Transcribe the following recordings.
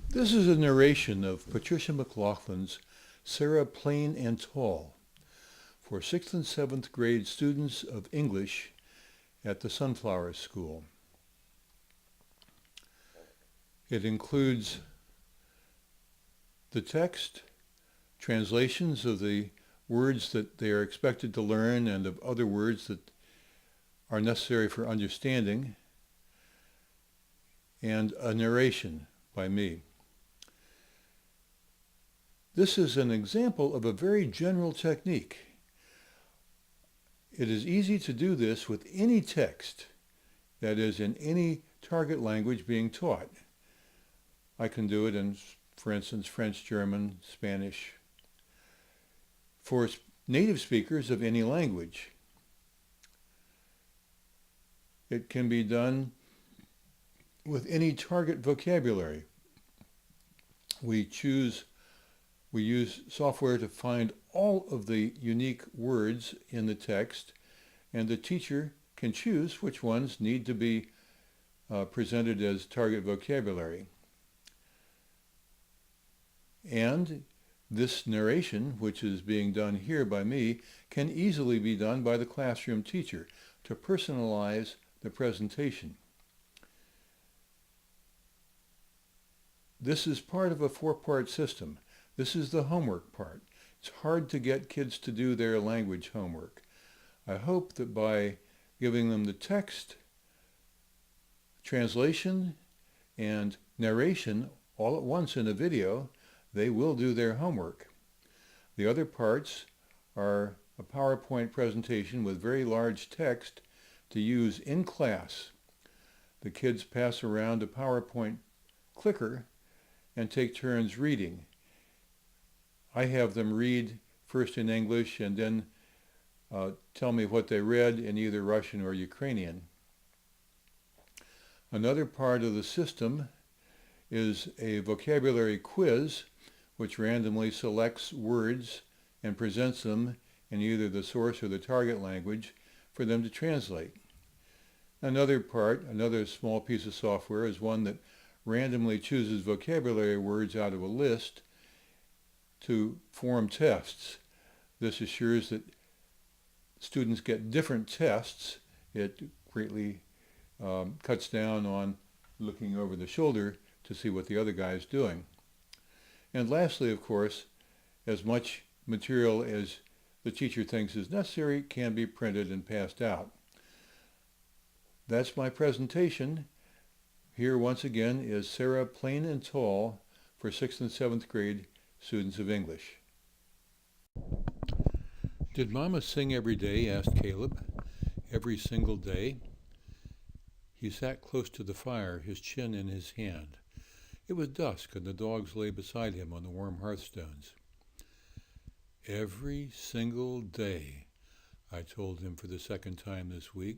This is a narration of Patricia McLaughlin's Sara Plain and Tall for 6th and 7th grade students of English at the Sunflower School. It includes the text, translations of the words that they are expected to learn and of other words that are necessary for understanding, and a narration by me. This is an example of a very general technique. It is easy to do this with any text, that is, in any target language being taught. I can do it in, for instance, French, German, Spanish, for native speakers of any language. It can be done with any target vocabulary. We use software to find all of the unique words in the text, and the teacher can choose which ones need to be presented as target vocabulary. And this narration, which is being done here by me, can easily be done by the classroom teacher to personalize the presentation. This is part of a 4-part system. This is the homework part. It's hard to get kids to do their language homework. I hope that by giving them the text, translation, and narration all at once in a video, they will do their homework. The other parts are a PowerPoint presentation with very large text to use in class. The kids pass around a PowerPoint clicker and take turns reading. I have them read first in English and then tell me what they read in either Russian or Ukrainian. Another part of the system is a vocabulary quiz which randomly selects words and presents them in either the source or the target language for them to translate. Another small piece of software is one that randomly chooses vocabulary words out of a list to form tests. This assures that students get different tests. It greatly cuts down on looking over the shoulder to see what the other guy is doing. And lastly, of course, as much material as the teacher thinks is necessary can be printed and passed out. That's my presentation. Here once again is Sara Plain and Tall for 6th and 7th grade students of English. Did Mama sing every day? Asked Caleb. Every single day? He sat close to the fire, his chin in his hand. It was dusk, and the dogs lay beside him on the warm hearthstones. Every single day, I told him for the 2nd time this week,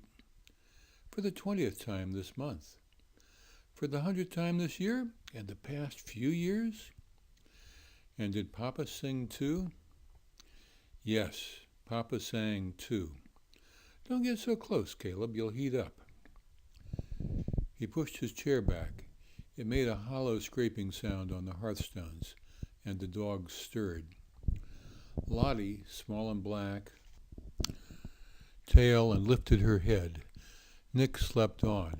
for the 20th time this month, for the 100th time this year, and the past few years. And did Papa sing too? Yes, Papa sang too. Don't get so close, Caleb, you'll heat up. He pushed his chair back. It made a hollow scraping sound on the hearthstones, and the dogs stirred. Lottie, small and black, tail and lifted her head. Nick slept on.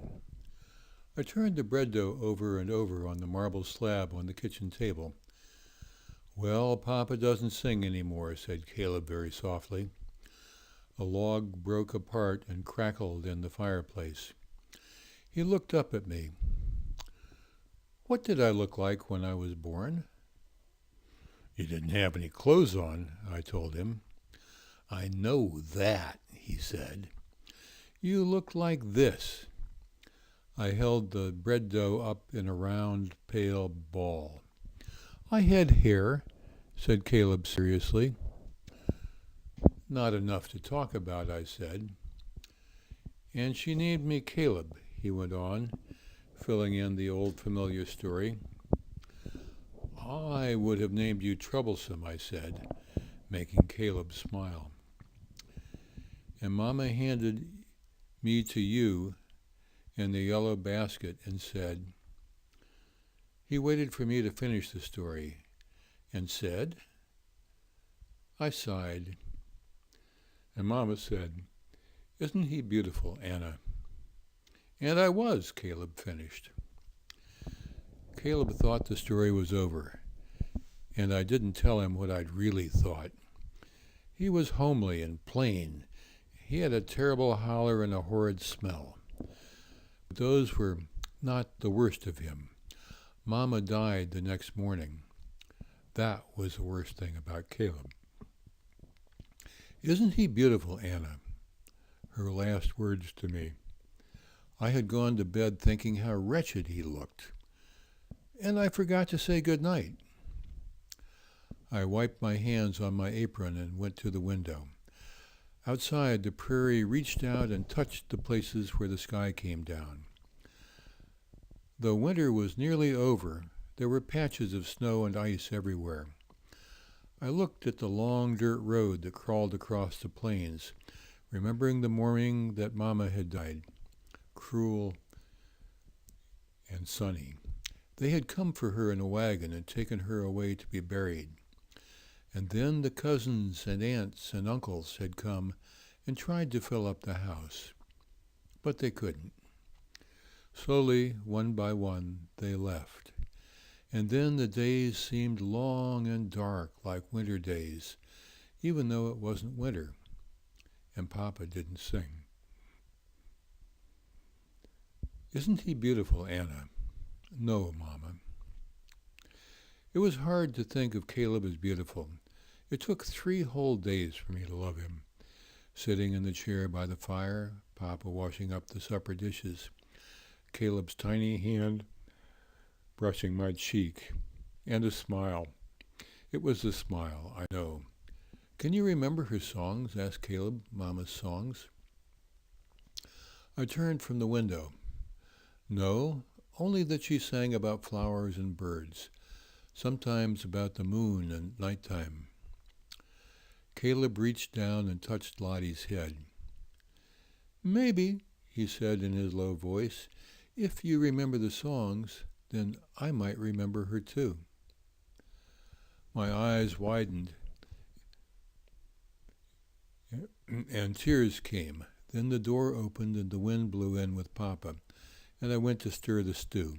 I turned the bread dough over and over on the marble slab on the kitchen table. Well, Papa doesn't sing anymore, said Caleb very softly. A log broke apart and crackled in the fireplace. He looked up at me. What did I look like when I was born? You didn't have any clothes on, I told him. I know that, he said. You looked like this. I held the bread dough up in a round, pale ball. I had hair, said Caleb seriously. Not enough to talk about, I said. And she named me Caleb, he went on, filling in the old familiar story. I would have named you Troublesome, I said, making Caleb smile. And Mama handed me to you in the yellow basket and said, He waited for me to finish the story and said, I sighed, and Mama said, Isn't he beautiful, Anna? And I was, Caleb finished. Caleb thought the story was over, and I didn't tell him what I'd really thought. He was homely and plain. He had a terrible holler and a horrid smell. But those were not the worst of him. Mama died the next morning. That was the worst thing about Caleb. Isn't he beautiful, Anna? Her last words to me. I had gone to bed thinking how wretched he looked, and I forgot to say good night. I wiped my hands on my apron and went to the window. Outside, the prairie reached out and touched the places where the sky came down. Though winter was nearly over, there were patches of snow and ice everywhere. I looked at the long dirt road that crawled across the plains, remembering the morning that Mama had died, cruel and sunny. They had come for her in a wagon and taken her away to be buried. And then the cousins and aunts and uncles had come and tried to fill up the house, but they couldn't. Slowly, one by one, they left. And then the days seemed long and dark like winter days, even though it wasn't winter. And Papa didn't sing. Isn't he beautiful, Anna? No, Mama. It was hard to think of Caleb as beautiful. It took 3 whole days for me to love him. Sitting in the chair by the fire, Papa washing up the supper dishes, Caleb's tiny hand brushing my cheek, and a smile. It was a smile, I know. Can you remember her songs? Asked Caleb, Mama's songs. I turned from the window. No, only that she sang about flowers and birds, sometimes about the moon and nighttime. Caleb reached down and touched Lottie's head. Maybe, he said in his low voice, if you remember the songs, then I might remember her too. My eyes widened, and tears came. Then the door opened and the wind blew in with Papa, and I went to stir the stew.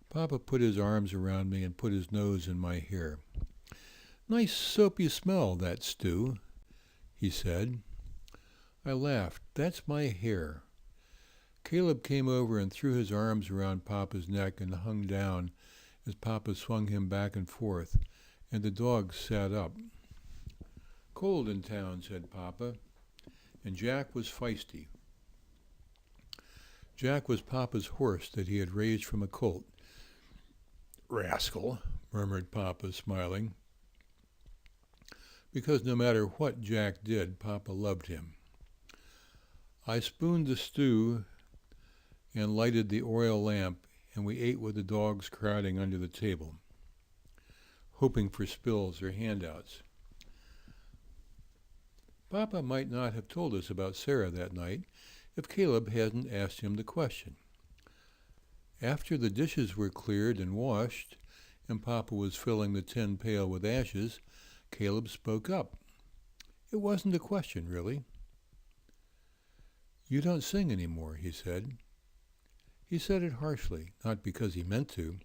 Papa put his arms around me and put his nose in my hair. Nice soapy smell, that stew, he said. I laughed. That's my hair. Caleb came over and threw his arms around Papa's neck and hung down as Papa swung him back and forth, and the dogs sat up. Cold in town, said Papa, and Jack was feisty. Jack was Papa's horse that he had raised from a colt. Rascal, murmured Papa, smiling, because no matter what Jack did, Papa loved him. I spooned the stew and lighted the oil lamp, and we ate with the dogs crowding under the table, hoping for spills or handouts. Papa might not have told us about Sara that night if Caleb hadn't asked him the question. After the dishes were cleared and washed, and Papa was filling the tin pail with ashes, Caleb spoke up. It wasn't a question, really. You don't sing anymore, he said. He said it harshly, not because he meant to,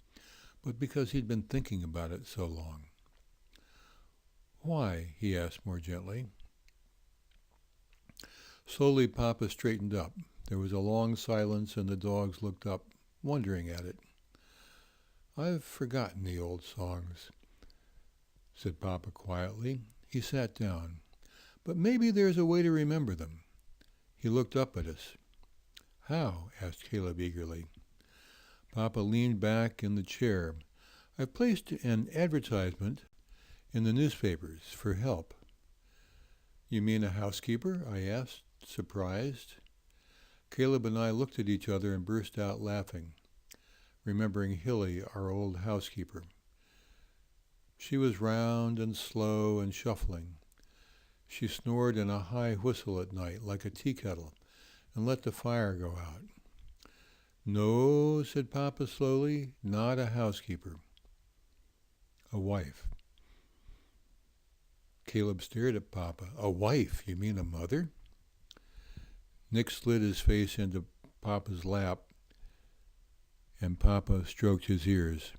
but because he'd been thinking about it so long. Why? He asked more gently. Slowly, Papa straightened up. There was a long silence, and the dogs looked up, wondering at it. I've forgotten the old songs, said Papa quietly. He sat down. But maybe there's a way to remember them. He looked up at us. How? Asked Caleb eagerly. Papa leaned back in the chair. I've placed an advertisement in the newspapers for help. You mean a housekeeper? I asked, surprised. Caleb and I looked at each other and burst out laughing, remembering Hilly, our old housekeeper. She was round and slow and shuffling. She snored in a high whistle at night like a tea kettle and let the fire go out. No, said Papa slowly, not a housekeeper. A wife. Caleb stared at Papa. A wife? You mean a mother? Nick slid his face into Papa's lap, and Papa stroked his ears.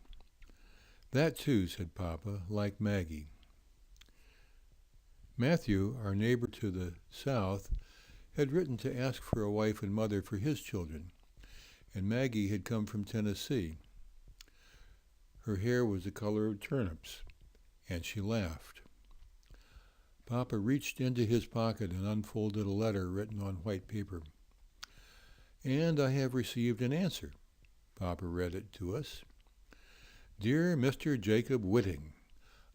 That too, said Papa, like Maggie. Matthew, our neighbor to the south, had written to ask for a wife and mother for his children, and Maggie had come from Tennessee. Her hair was the color of turnips, and she laughed. Papa reached into his pocket and unfolded a letter written on white paper. And I have received an answer. Papa read it to us. Dear Mr. Jacob Whitting,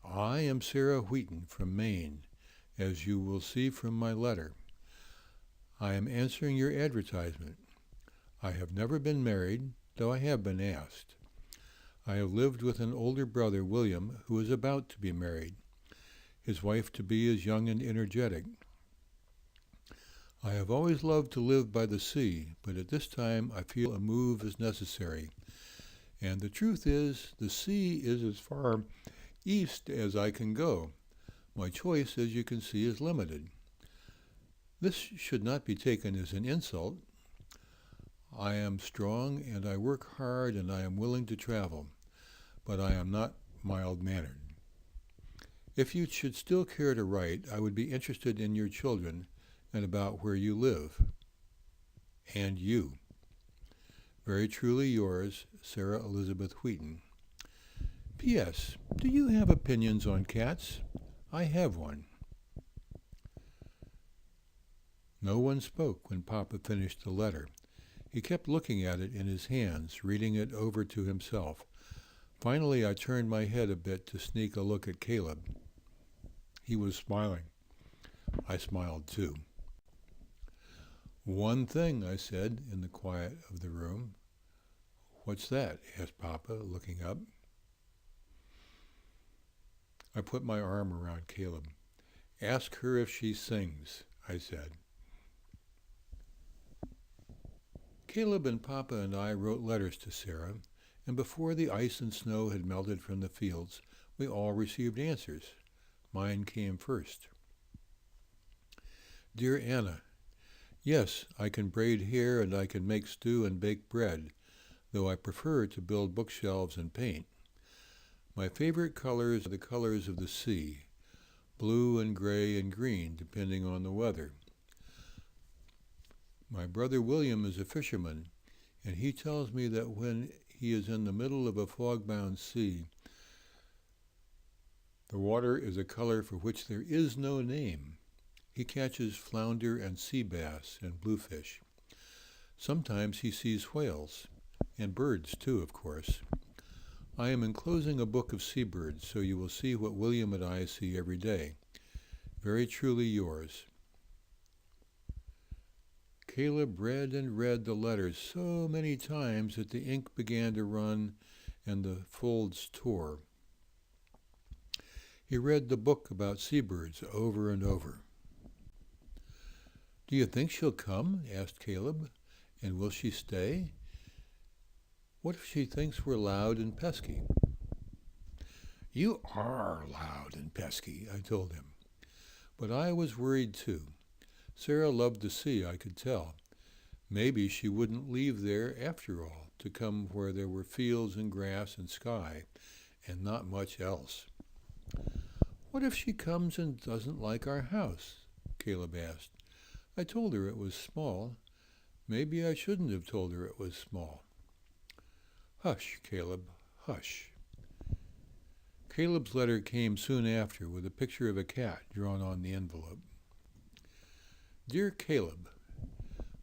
I am Sarah Wheaton from Maine, as you will see from my letter. I am answering your advertisement. I have never been married, though I have been asked. I have lived with an older brother, William, who is about to be married. His wife-to-be is young and energetic. I have always loved to live by the sea, but at this time I feel a move is necessary. And the truth is, the sea is as far east as I can go. My choice, as you can see, is limited. This should not be taken as an insult. I am strong and I work hard and I am willing to travel, but I am not mild-mannered. If you should still care to write, I would be interested in your children and about where you live. And you. Very truly yours, Sarah Elizabeth Wheaton. P.S. Do you have opinions on cats? I have one. No one spoke when Papa finished the letter. He kept looking at it in his hands, reading it over to himself. Finally, I turned my head a bit to sneak a look at Caleb. He was smiling. I smiled too. One thing, I said in the quiet of the room. What's that? Asked Papa, looking up. I put my arm around Caleb. Ask her if she sings, I said. Caleb and Papa and I wrote letters to Sara, and before the ice and snow had melted from the fields, we all received answers. Mine came first. Dear Anna, yes, I can braid hair and I can make stew and bake bread, though I prefer to build bookshelves and paint. My favorite colors are the colors of the sea, blue and gray and green, depending on the weather. My brother William is a fisherman, and he tells me that when he is in the middle of a fog-bound sea, the water is a color for which there is no name. He catches flounder and sea bass and bluefish. Sometimes he sees whales, and birds too, of course. I am enclosing a book of seabirds, so you will see what William and I see every day. Very truly yours. Caleb read and read the letters so many times that the ink began to run and the folds tore. He read the book about seabirds over and over. Do you think she'll come? Asked Caleb. And will she stay? What if she thinks we're loud and pesky? You are loud and pesky, I told him. But I was worried too. Sara loved the sea, I could tell. Maybe she wouldn't leave there after all, to come where there were fields and grass and sky, and not much else. What if she comes and doesn't like our house? Caleb asked. I told her it was small. Maybe I shouldn't have told her it was small. Hush, Caleb, hush. Caleb's letter came soon after with a picture of a cat drawn on the envelope. Dear Caleb,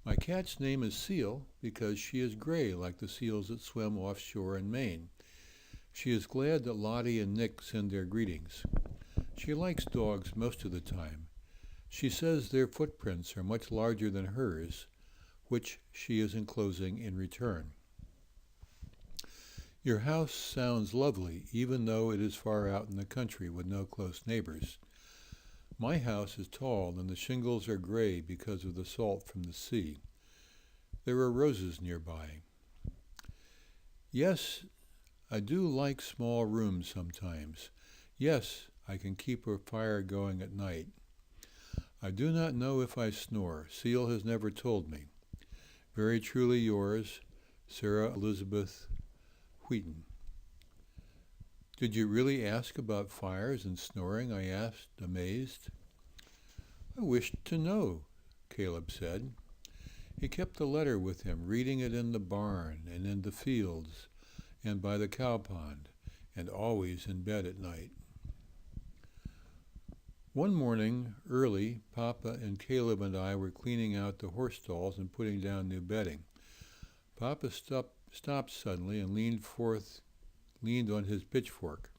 my cat's name is Seal because she is gray like the seals that swim offshore in Maine. She is glad that Lottie and Nick send their greetings. She likes dogs most of the time. She says their footprints are much larger than hers, which she is enclosing in return. Your house sounds lovely, even though it is far out in the country with no close neighbors. My house is tall and the shingles are gray because of the salt from the sea. There are roses nearby. Yes, I do like small rooms sometimes. Yes, I can keep a fire going at night. I do not know if I snore. Seal has never told me. Very truly yours, Sarah Elizabeth Wheaton. Did you really ask about fires and snoring? I asked, amazed. I wished to know, Caleb said. He kept the letter with him, reading it in the barn and in the fields and by the cow pond, and always in bed at night. One morning, early, Papa and Caleb and I were cleaning out the horse stalls and putting down new bedding. Papa stopped suddenly and leaned on his pitchfork.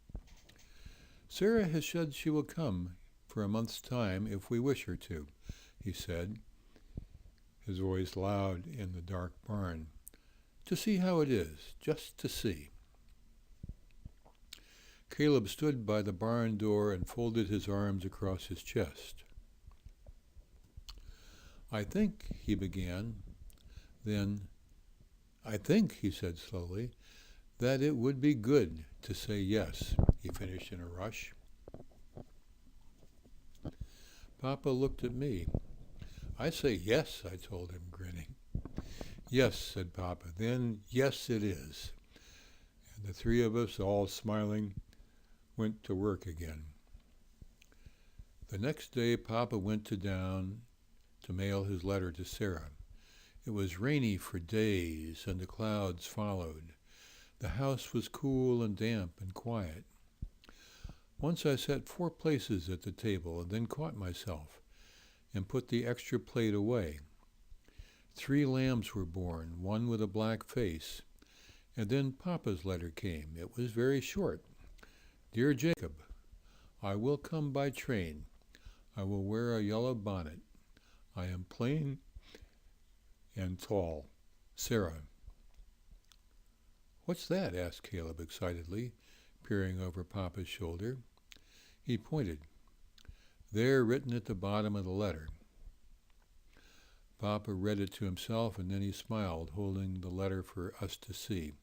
Sara has said she will come for a month's time if we wish her to, he said, his voice loud in the dark barn. To see how it is, just to see. Caleb stood by the barn door and folded his arms across his chest. I think, he began. Then, I think, he said slowly, that it would be good to say yes, he finished in a rush. Papa looked at me. I say yes, I told him, grinning. Yes, said Papa. Then, yes, it is. And the three of us, all smiling, went to work again. The next day, Papa went down to mail his letter to Sara. It was rainy for days, and the clouds followed. The house was cool and damp and quiet. Once I sat 4 places at the table and then caught myself and put the extra plate away. 3 lambs were born, one with a black face, and then Papa's letter came. It was very short. Dear Jacob, I will come by train. I will wear a yellow bonnet. I am plain and tall. Sara. What's that? Asked Caleb excitedly, peering over Papa's shoulder. He pointed. There, written at the bottom of the letter. Papa read it to himself, and then he smiled, holding the letter for us to see.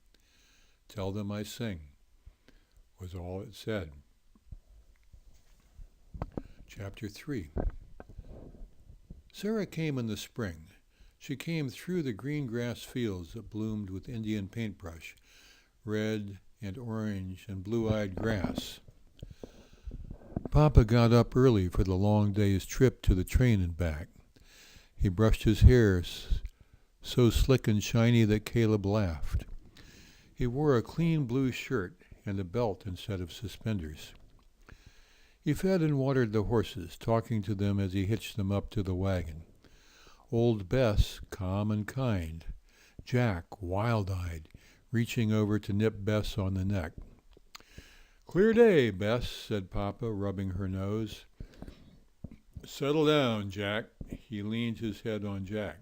Tell them I sing, was all it said. Chapter 3. Sara came in the spring. She came through the green grass fields that bloomed with Indian paintbrush, red and orange and blue-eyed grass. Papa got up early for the long day's trip to the train and back. He brushed his hair so slick and shiny that Caleb laughed. He wore a clean blue shirt and a belt instead of suspenders. He fed and watered the horses, talking to them as he hitched them up to the wagon. Old Bess, calm and kind. Jack, wild-eyed, reaching over to nip Bess on the neck. Clear day, Bess, said Papa, rubbing her nose. Settle down, Jack. He leaned his head on Jack.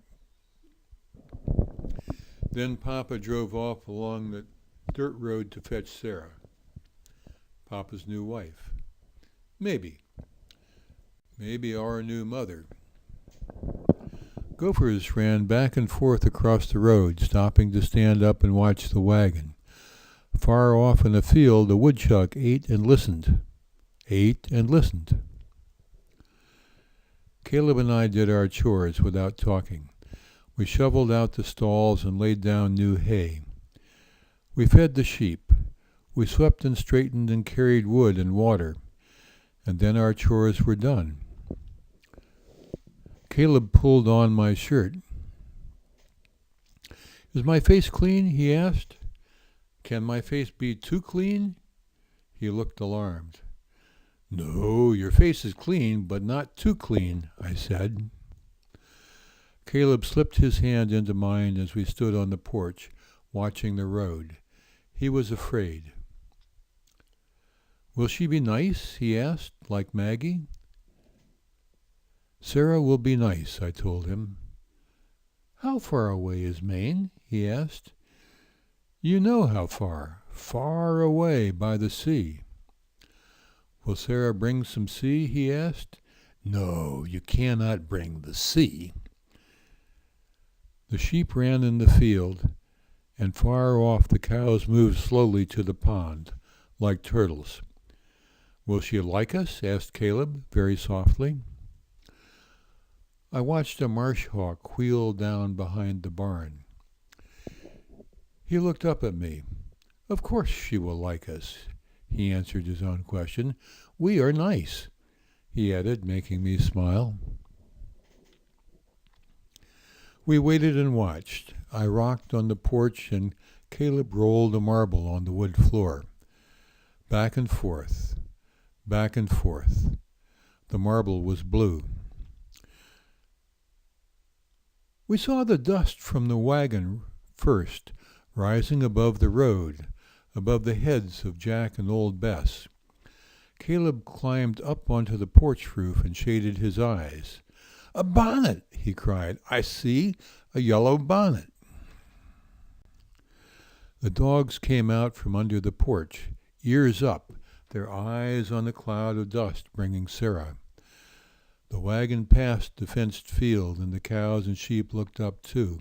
Then Papa drove off along the dirt road to fetch Sara, Papa's new wife. Maybe our new mother. Gophers ran back and forth across the road, stopping to stand up and watch the wagon. Far off in a field, a woodchuck ate and listened. Caleb and I did our chores without talking. We shoveled out the stalls and laid down new hay. We fed the sheep. We swept and straightened and carried wood and water. And then our chores were done. Caleb pulled on my shirt. Is my face clean? He asked. Can my face be too clean? He looked alarmed. No, your face is clean, but not too clean, I said. Caleb slipped his hand into mine as we stood on the porch, watching the road. He was afraid. Will she be nice? He asked, like Maggie. Sara will be nice, I told him. How far away is Maine? He asked. You know how far. Far away by the sea. Will Sara bring some sea? He asked. No, you cannot bring the sea. The sheep ran in the field, and far off the cows moved slowly to the pond, like turtles. "Will she like us?" asked Caleb, very softly. I watched a marsh hawk wheel down behind the barn. He looked up at me. "Of course she will like us," he answered his own question. "We are nice," he added, making me smile. We waited and watched. I rocked on the porch and Caleb rolled a marble on the wood floor. Back and forth, back and forth. The marble was blue. We saw the dust from the wagon first, rising above the road, above the heads of Jack and old Bess. Caleb climbed up onto the porch roof and shaded his eyes. "A bonnet!" he cried. "I see a yellow bonnet." The dogs came out from under the porch, ears up, their eyes on the cloud of dust bringing Sara. The wagon passed the fenced field, and the cows and sheep looked up too.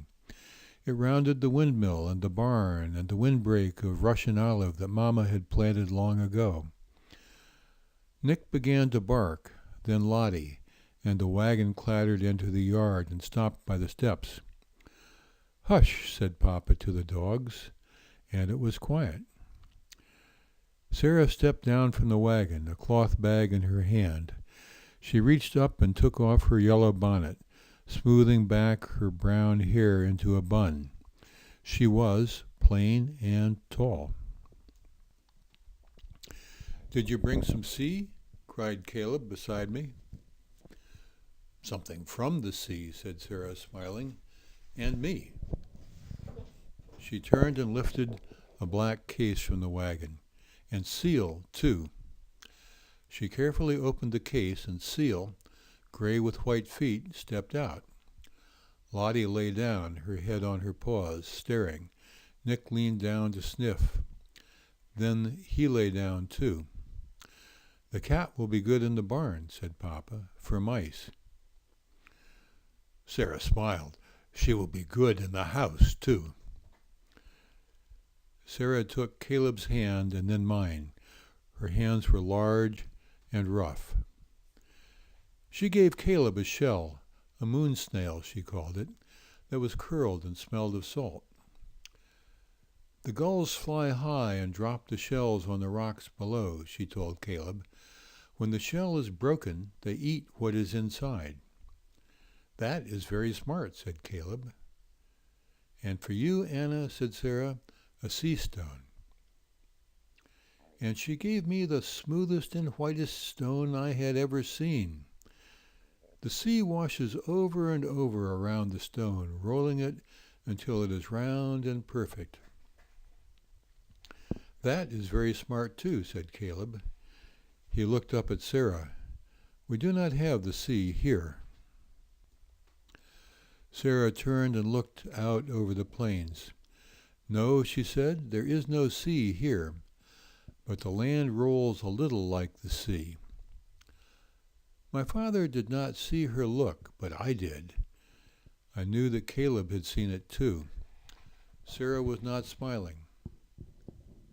It rounded the windmill and the barn and the windbreak of Russian olive that Mama had planted long ago. Nick began to bark, then Lottie, and the wagon clattered into the yard and stopped by the steps. "Hush," said Papa to the dogs, and it was quiet. Sara stepped down from the wagon, a cloth bag in her hand. She reached up and took off her yellow bonnet, smoothing back her brown hair into a bun. She was plain and tall. "Did you bring some sea?" cried Caleb beside me. "Something from the sea," said Sara, smiling. "And me." She turned and lifted a black case from the wagon. "And Seal, too." She carefully opened the case, and Seal, gray with white feet, stepped out. Lottie lay down, her head on her paws, staring. Nick leaned down to sniff. Then he lay down, too. "The cat will be good in the barn," said Papa, "for mice." Sara smiled. "She will be good in the house, too." Sara took Caleb's hand and then mine. Her hands were large and rough. She gave Caleb a shell, a moon snail, she called it, that was curled and smelled of salt. "The gulls fly high and drop the shells on the rocks below," she told Caleb. "When the shell is broken, they eat what is inside." "That is very smart," said Caleb. "And for you, Anna," said Sara, "a sea stone." And she gave me the smoothest and whitest stone I had ever seen. The sea washes over and over around the stone, rolling it until it is round and perfect. "That is very smart too," said Caleb. He looked up at Sara. "We do not have the sea here." Sara turned and looked out over the plains. "No," she said, "there is no sea here, but the land rolls a little like the sea." My father did not see her look, but I did. I knew that Caleb had seen it too. Sara was not smiling.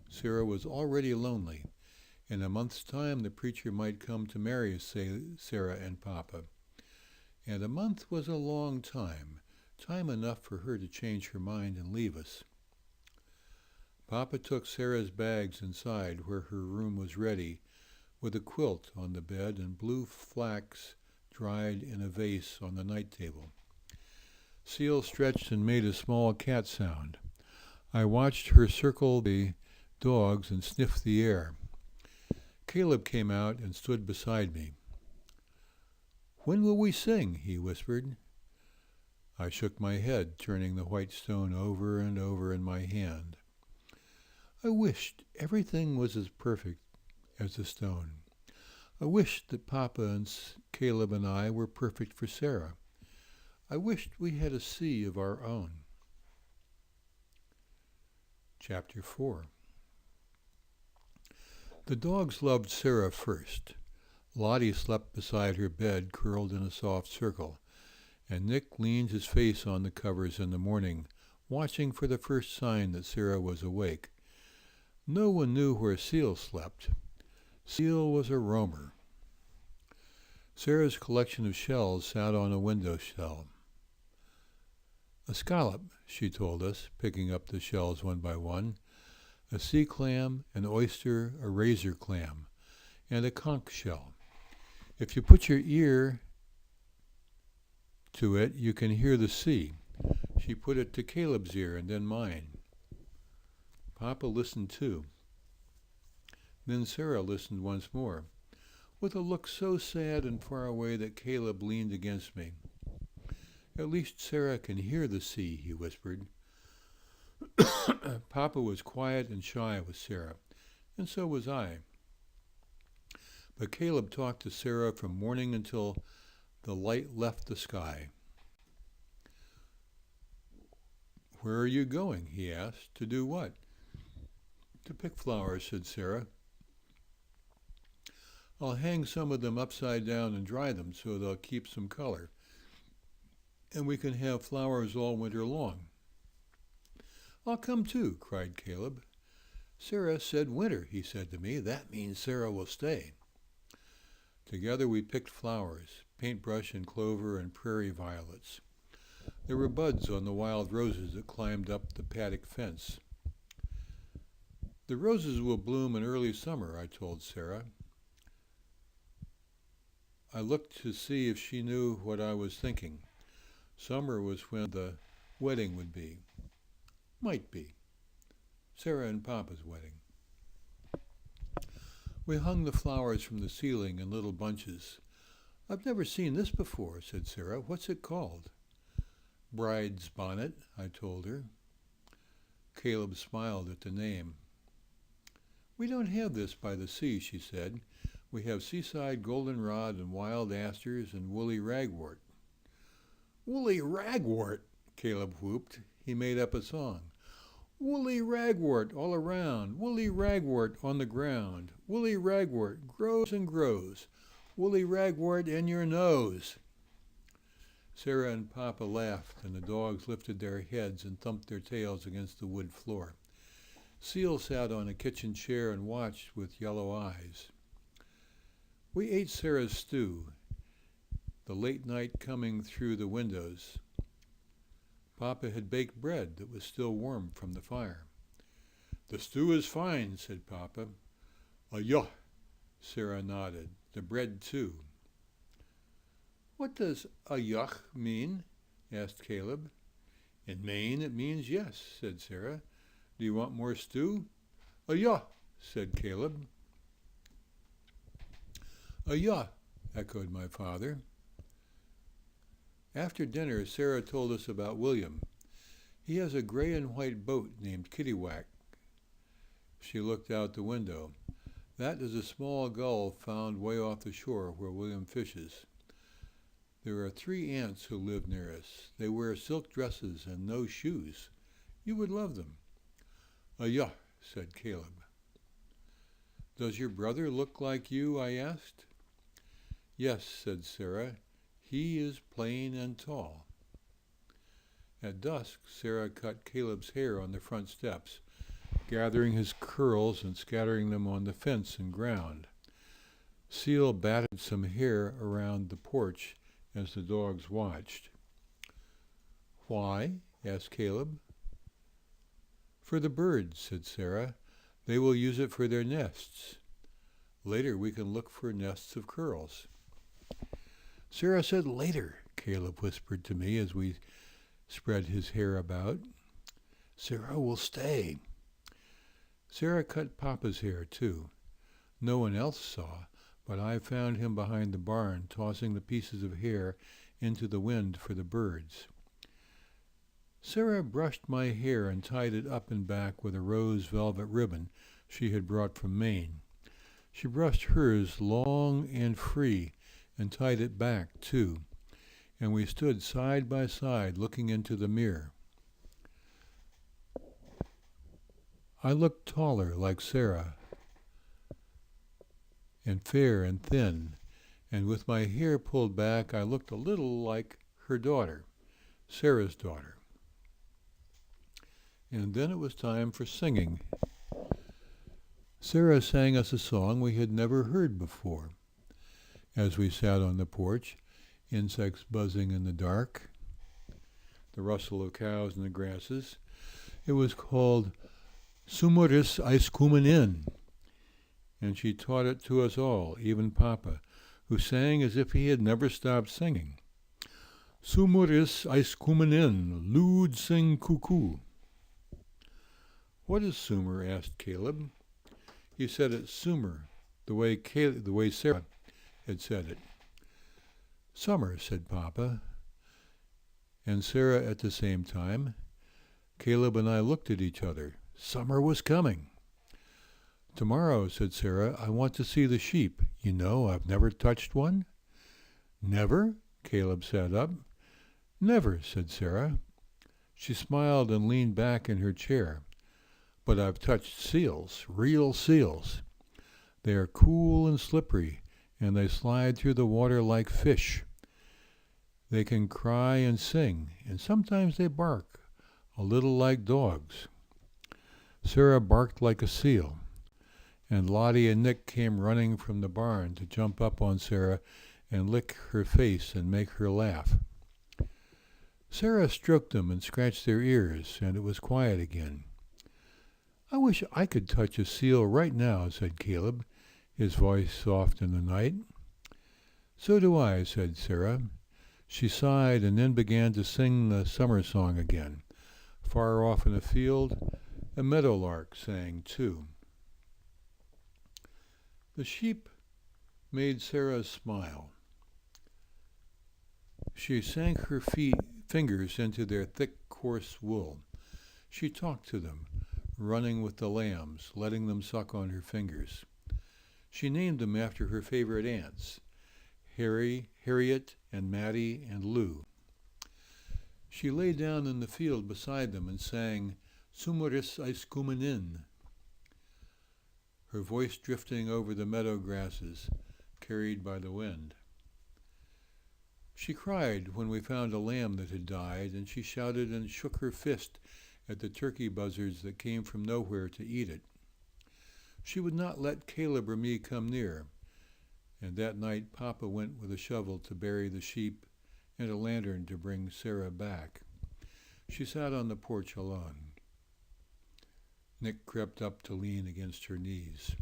Sara was already lonely. In a month's time the preacher might come to marry Sara and Papa. And a month was a long time, time enough for her to change her mind and leave us. Papa took Sara's bags inside where her room was ready, with a quilt on the bed and blue flax dried in a vase on the night table. Seal stretched and made a small cat sound. I watched her circle the dogs and sniff the air. Caleb came out and stood beside me. "When will we sing?" he whispered. I shook my head, turning the white stone over and over in my hand. I wished everything was as perfect as the stone. I wished that Papa and Caleb and I were perfect for Sara. I wished we had a sea of our own. Chapter 4. The dogs loved Sara first. Lottie slept beside her bed, curled in a soft circle, and Nick leaned his face on the covers in the morning, watching for the first sign that Sara was awake. No one knew where Seal slept. Seal was a roamer. Sara's collection of shells sat on a window sill. A scallop, she told us, picking up the shells one by one, a sea clam, an oyster, a razor clam, and a conch shell. If you put your ear to it, you can hear the sea. She put it to Caleb's ear and then mine. Papa listened too. Then Sara listened once more, with a look so sad and far away that Caleb leaned against me. At least Sara can hear the sea, he whispered. Papa was quiet and shy with Sara, and so was I. But Caleb talked to Sara from morning until the light left the sky. "Where are you going?" he asked. "To do what?" "To pick flowers," said Sara. "I'll hang some of them upside down and dry them so they'll keep some color. And we can have flowers all winter long." "I'll come too," cried Caleb. "Sara said winter," he said to me. "That means Sara will stay." Together we picked flowers, paintbrush and clover and prairie violets. There were buds on the wild roses that climbed up the paddock fence. "The roses will bloom in early summer," I told Sara. I looked to see if she knew what I was thinking. Summer was when the wedding would be. Might be. Sara and Papa's wedding. We hung the flowers from the ceiling in little bunches. "I've never seen this before," said Sara. "What's it called?" "Bride's bonnet," I told her. Caleb smiled at the name. "We don't have this by the sea," she said. "We have seaside goldenrod and wild asters and woolly ragwort." "Woolly ragwort!" Caleb whooped. He made up a song. "Woolly ragwort all around, woolly ragwort on the ground, woolly ragwort grows and grows, woolly ragwort in your nose." Sara and Papa laughed, and the dogs lifted their heads and thumped their tails against the wood floor. Seal sat on a kitchen chair and watched with yellow eyes. We ate Saras Stew, the late night coming through the windows. Papa had baked bread that was still warm from the fire. "The stew is fine," said Papa. "Yuh," Sara nodded. "The bread too." "What does yuck mean?" asked Caleb. "In Maine it means yes," said Sara. "Do you want more stew?" "Yuh," said Caleb. "Yuh," echoed my father. After dinner, Sara told us about William. "He has a gray and white boat named Kittiwake." She looked out the window. "That is a small gull found way off the shore where William fishes. There are 3 aunts who live near us. They wear silk dresses and no shoes. You would love them." "Yuh," said Caleb. "Does your brother look like you?" I asked. "Yes," said Sara. "He is plain and tall." At dusk, Sara cut Caleb's hair on the front steps, gathering his curls and scattering them on the fence and ground. Seal batted some hair around the porch as the dogs watched. "Why?" asked Caleb. "For the birds," said Sara. "They will use it for their nests. Later we can look for nests of curls." "Sara said later," Caleb whispered to me as we spread his hair about. "Sara will stay." Sara cut Papa's hair too. No one else saw, but I found him behind the barn tossing the pieces of hair into the wind for the birds. Sara brushed my hair and tied it up and back with a rose velvet ribbon she had brought from Maine. She brushed hers long and free and tied it back too, and we stood side by side looking into the mirror. I looked taller like Sara, and fair and thin, and with my hair pulled back I looked a little like her daughter, Sara's daughter. and then it was time for singing. Sara sang us a song we had never heard before. As we sat on the porch, insects buzzing in the dark, the rustle of cows in the grasses, it was called Sumeris Eiskumen in, and she taught it to us all, even Papa, who sang as if he had never stopped singing. Sumeris Eiskumen in, Lud sing cuckoo. What is Sumer? Asked Caleb. He said it Sumer, the way Sara had said it. Summer, said Papa, and Sara at the same time. Caleb and I looked at each other. Summer was coming. Tomorrow, said Sara, I want to see the sheep. You know, I've never touched one. Never? Caleb sat up. Never, said Sara. She smiled and leaned back in her chair. But I've touched seals, real seals. They are cool and slippery, and they slide through the water like fish. They can cry and sing, and sometimes they bark, a little like dogs. Sara barked like a seal, and Lottie and Nick came running from the barn to jump up on Sara and lick her face and make her laugh. Sara stroked them and scratched their ears, and it was quiet again. I wish I could touch a seal right now, said Caleb, his voice soft in the night. So do I, said Sara. She sighed and then began to sing the summer song again. Far off in a field, a meadowlark sang too. The sheep made Sara smile. She sank her fingers into their thick, coarse wool. She talked to them, running with the lambs, letting them suck on her fingers. She named them after her favorite aunts, Harriet and Mattie and Lou. She lay down in the field beside them and sang, Sumeris Eiskumen in, her voice drifting over the meadow grasses, carried by the wind. She cried when we found a lamb that had died, and she shouted and shook her fist at the turkey buzzards that came from nowhere to eat it. She would not let Caleb or me come near, and that night Papa went with a shovel to bury the sheep and a lantern to bring Sara back. She sat on the porch alone. Nick crept up to lean against her knees.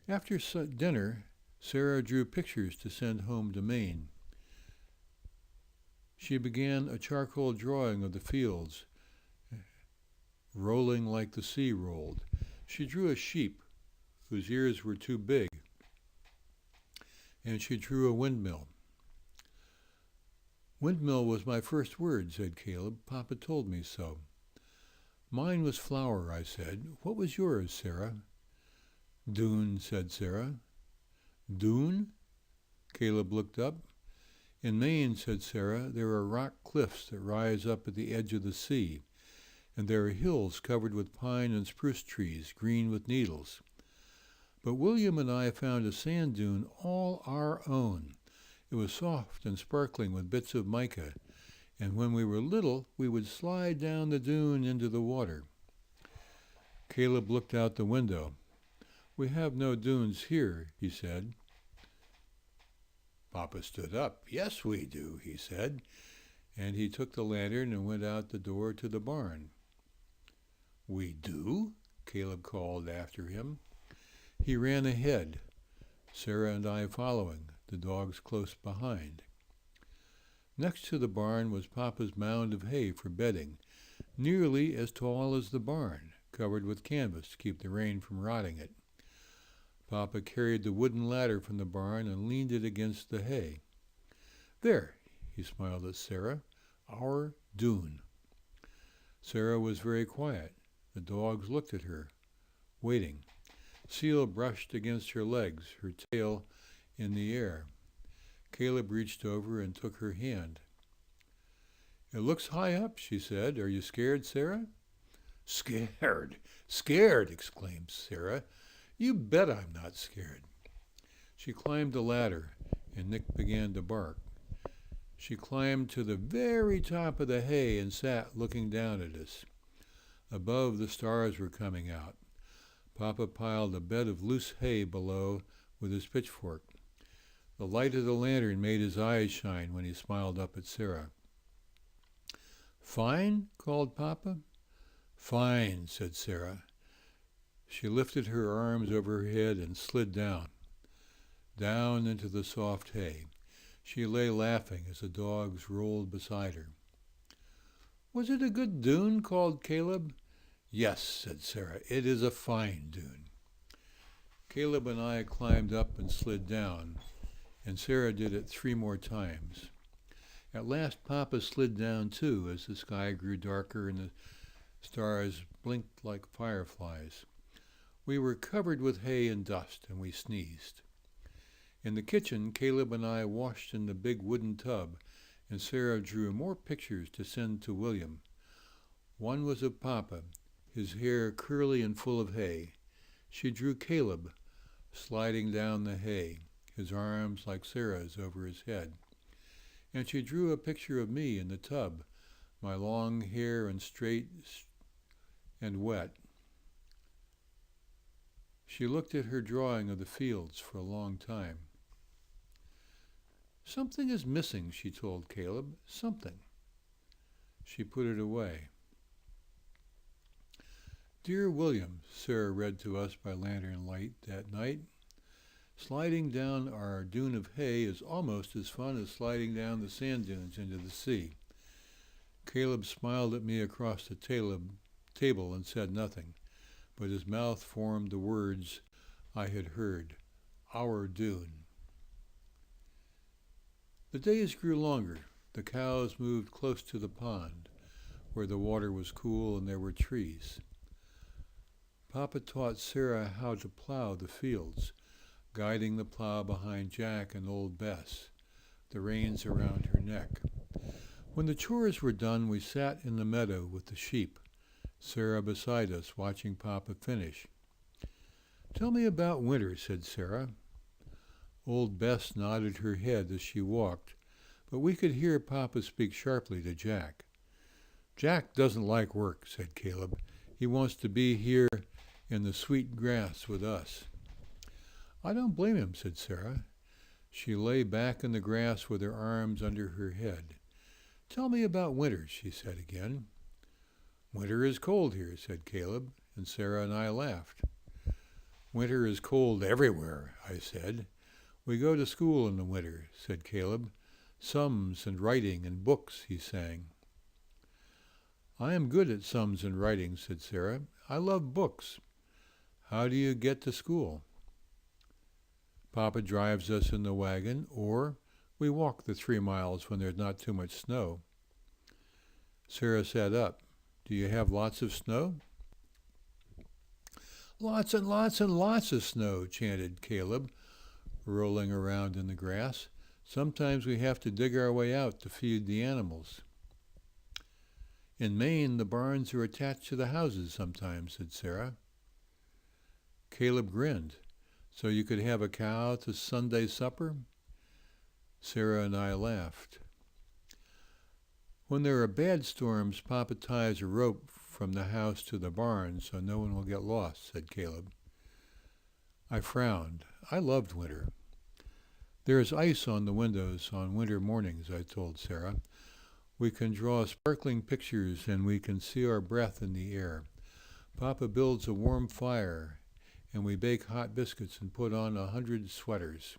After dinner, Sara drew pictures to send home to Maine. She began a charcoal drawing of the fields, rolling like the sea rolled. She drew a sheep whose ears were too big, and she drew a windmill. Windmill was my first word, said Caleb. Papa told me so. Mine was flower, I said. What was yours, Sara? Dune, said Sara. Dune? Caleb looked up. In Maine, said Sara, there are rock cliffs that rise up at the edge of the sea, and there are hills covered with pine and spruce trees, green with needles. But William and I found a sand dune all our own. It was soft and sparkling with bits of mica, and when we were little, we would slide down the dune into the water. Caleb looked out the window. We have no dunes here, he said. Papa stood up. Yes, we do, he said, and he took the lantern and went out the door to the barn. We do? Caleb called after him. He ran ahead, Sara and I following, the dogs close behind. Next to the barn was Papa's mound of hay for bedding, nearly as tall as the barn, covered with canvas to keep the rain from rotting it. Papa carried the wooden ladder from the barn and leaned it against the hay. There, he smiled at Sara, our dune. Sara was very quiet. The dogs looked at her, waiting. Seal brushed against her legs, her tail in the air. Caleb reached over and took her hand. It looks high up, she said. Are you scared, Sara? Scared? Scared, exclaimed Sara. You bet I'm not scared. She climbed the ladder, and Nick began to bark. She climbed to the very top of the hay and sat looking down at us. Above, the stars were coming out. Papa piled a bed of loose hay below with his pitchfork. The light of the lantern made his eyes shine when he smiled up at Sara. "Fine?" called Papa. "Fine," said Sara. She lifted her arms over her head and slid down into the soft hay. She lay laughing as the dogs rolled beside her. "Was it a good dune?" called Caleb. "Yes," said Sara, "it is a fine dune." Caleb and I climbed up and slid down, and Sara did it 3 more times. At last Papa slid down too as the sky grew darker and the stars blinked like fireflies. We were covered with hay and dust, and we sneezed. In the kitchen, Caleb and I washed in the big wooden tub, and Sara drew more pictures to send to William. One was of Papa, his hair curly and full of hay. She drew Caleb, sliding down the hay, his arms like Sara's over his head. And she drew a picture of me in the tub, my long hair and straight and wet. She looked at her drawing of the fields for a long time. "Something is missing," she told Caleb. "Something." She put it away. "Dear William," Sara read to us by lantern light that night, "sliding down our dune of hay is almost as fun as sliding down the sand dunes into the sea." Caleb smiled at me across the table and said nothing, but his mouth formed the words I had heard, "our dune." The days grew longer. The cows moved close to the pond, where the water was cool and there were trees. Papa taught Sara how to plow the fields, guiding the plow behind Jack and old Bess, the reins around her neck. When the chores were done, we sat in the meadow with the sheep, Sara beside us, watching Papa finish. "Tell me about winter," said Sara. Old Bess nodded her head as she walked, but we could hear Papa speak sharply to Jack. "Jack doesn't like work," said Caleb. "He wants to be here in the sweet grass with us." "I don't blame him," said Sara. She lay back in the grass with her arms under her head. "Tell me about winter," she said again. "Winter is cold here," said Caleb, and Sara and I laughed. "Winter is cold everywhere," I said. "We go to school in the winter," said Caleb. "Sums and writing and books," he sang. "I am good at sums and writing," said Sara. "I love books. How do you get to school?" "Papa drives us in the wagon, or we walk the 3 miles when there's not too much snow." Sara sat up. "Do you have lots of snow?" "Lots and lots and lots of snow," chanted Caleb, rolling around in the grass. "Sometimes we have to dig our way out to feed the animals." "In Maine, the barns are attached to the houses sometimes," said Sara. Caleb grinned. "So you could have a cow to Sunday supper?" Sara and I laughed. "When there are bad storms, Papa ties a rope from the house to the barn so no one will get lost," said Caleb. I frowned. I loved winter. "There is ice on the windows on winter mornings," I told Sara. "We can draw sparkling pictures and we can see our breath in the air. Papa builds a warm fire and we bake hot biscuits and put on 100 sweaters.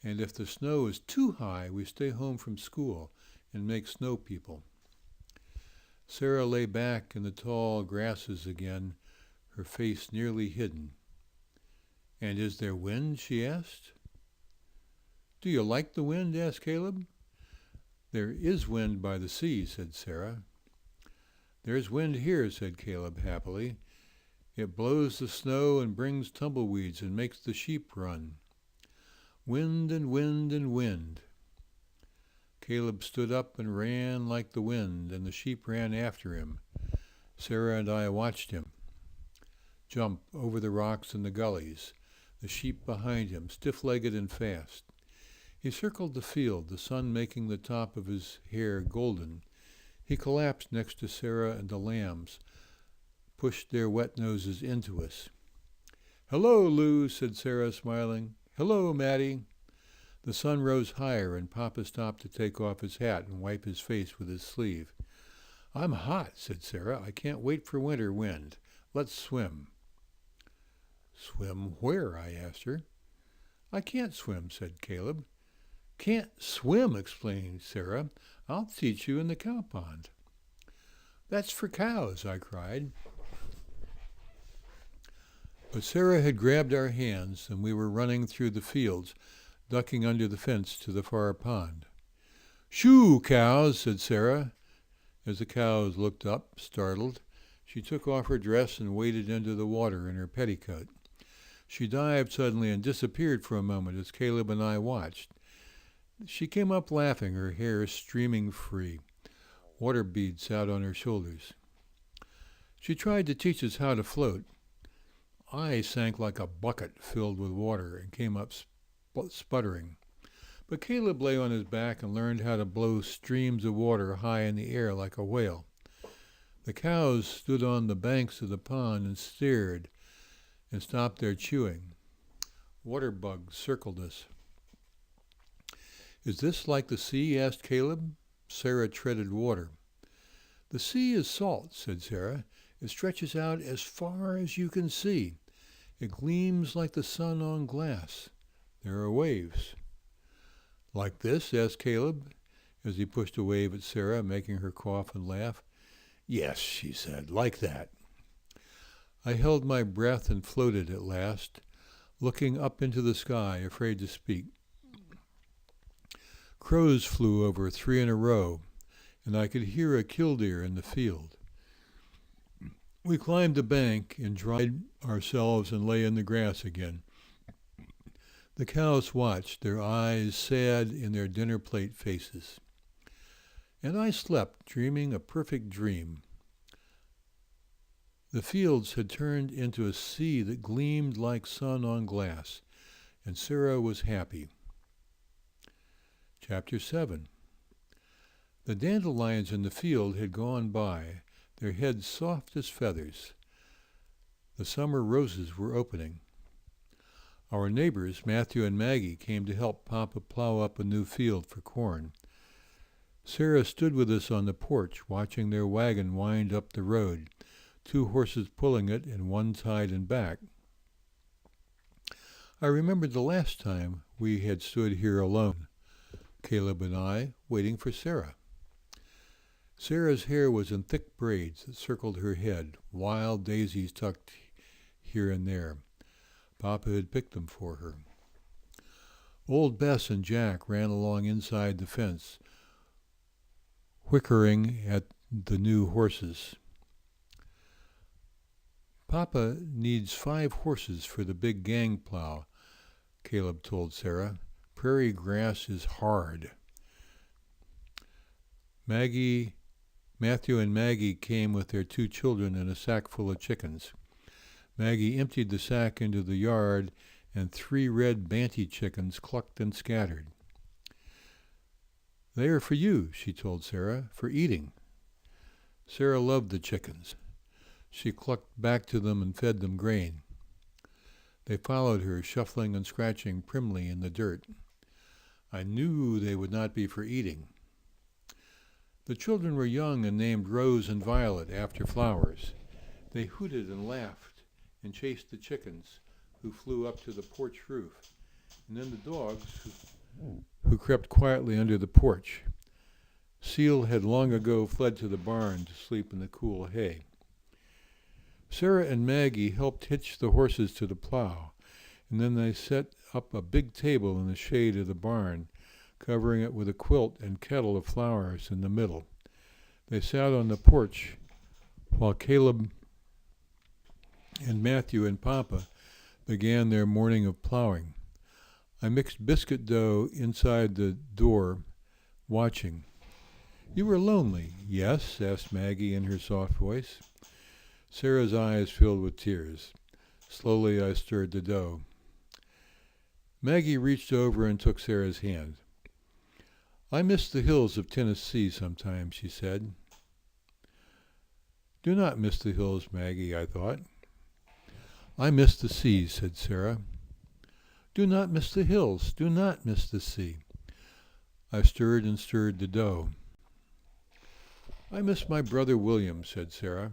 And if the snow is too high, we stay home from school and make snow people." Sara lay back in the tall grasses again, her face nearly hidden. "And is there wind?" she asked. "Do you like the wind?" asked Caleb. "There is wind by the sea," said Sara. "There's wind here," said Caleb happily. "It blows the snow and brings tumbleweeds and makes the sheep run. Wind and wind and wind." Caleb stood up and ran like the wind, and the sheep ran after him. Sara and I watched him jump over the rocks and the gullies, the sheep behind him, stiff-legged and fast. He circled the field, the sun making the top of his hair golden, He collapsed next to Sara and the lambs, pushed their wet noses into us. "Hello, Lou," said Sara, smiling. "Hello, Maddie." The sun rose higher, and Papa stopped to take off his hat and wipe his face with his sleeve. "I'm hot," said Sara. "I can't wait for winter wind. Let's swim." "Swim where?" I asked her. "I can't swim," said Caleb. "Can't swim," explained Sara. "I'll teach you in the cow pond." "That's for cows," I cried. But Sara had grabbed our hands, and we were running through the fields, ducking under the fence to the far pond. "Shoo, cows," said Sara. As the cows looked up, startled, she took off her dress and waded into the water in her petticoat. She dived suddenly and disappeared for a moment as Caleb and I watched. She came up laughing, her hair streaming free, water beads out on her shoulders. She tried to teach us how to float. I sank like a bucket filled with water and came up sputtering. But Caleb lay on his back and learned how to blow streams of water high in the air like a whale. The cows stood on the banks of the pond and stared and stopped their chewing. Water bugs circled us. "Is this like the sea?" asked Caleb. Sara treaded water. "The sea is salt," said Sara. "It stretches out as far as you can see. It gleams like the sun on glass. There are waves." "Like this?" asked Caleb, as he pushed a wave at Sara, making her cough and laugh. "Yes," she said, "like that." I held my breath and floated at last, looking up into the sky, afraid to speak. Crows flew over 3 in a row, and I could hear a killdeer in the field. We climbed the bank and dried ourselves and lay in the grass again. The cows watched, their eyes sad in their dinner plate faces. And I slept, dreaming a perfect dream. The fields had turned into a sea that gleamed like sun on glass, and Sara was happy. Chapter 7. The dandelions in the field had gone by, their heads soft as feathers. The summer roses were opening. Our neighbors, Matthew and Maggie, came to help Papa plow up a new field for corn. Sara stood with us on the porch, watching their wagon wind up the road, 2 horses pulling it and one tied in back. I remembered the last time we had stood here alone, Caleb and I, waiting for Sara. Sara's hair was in thick braids that circled her head, wild daisies tucked here and there. Papa had picked them for her. Old Bess and Jack ran along inside the fence, whickering at the new horses. "Papa needs 5 horses for the big gang plow," Caleb told Sara. "Prairie grass is hard." Matthew and Maggie came with their 2 children and a sack full of chickens. Maggie emptied the sack into the yard, and 3 red banty chickens clucked and scattered. "They are for you," she told Sara, "for eating." Sara loved the chickens. She clucked back to them and fed them grain. They followed her, shuffling and scratching primly in the dirt. I knew they would not be for eating. The children were young and named Rose and Violet after flowers. They hooted and laughed and chased the chickens, who flew up to the porch roof, and then the dogs, who crept quietly under the porch. Seal had long ago fled to the barn to sleep in the cool hay. Sara and Maggie helped hitch the horses to the plow, and then they set up a big table in the shade of the barn, covering it with a quilt and kettle of flowers in the middle. They sat on the porch while Caleb and Matthew and Papa began their morning of plowing. I mixed biscuit dough inside the door, watching. "You were lonely, yes?" asked Maggie in her soft voice. Sara's eyes filled with tears. Slowly I stirred the dough. Maggie reached over and took Sara's hand. "I miss the hills of Tennessee sometimes," she said. Do not miss the hills, Maggie, I thought. I miss the sea, said Sara. Do not miss the hills, do not miss the sea. I stirred and stirred the dough. I miss my brother William, said Sara.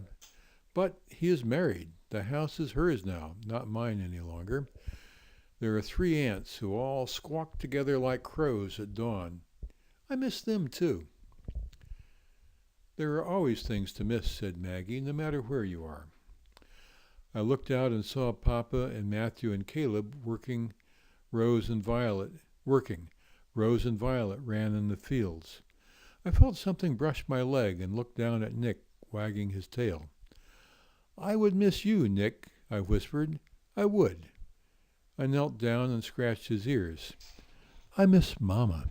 But he is married. The house is hers now, not mine any longer. There are 3 aunts who all squawk together like crows at dawn. I miss them too. There are always things to miss, said Maggie, no matter where you are. I looked out and saw Papa and Matthew and Caleb working. Rose and Violet ran in the fields. I felt something brush my leg and looked down at Nick, wagging his tail. I would miss you, Nick, I whispered. I would. I knelt down and scratched his ears. I miss Mama.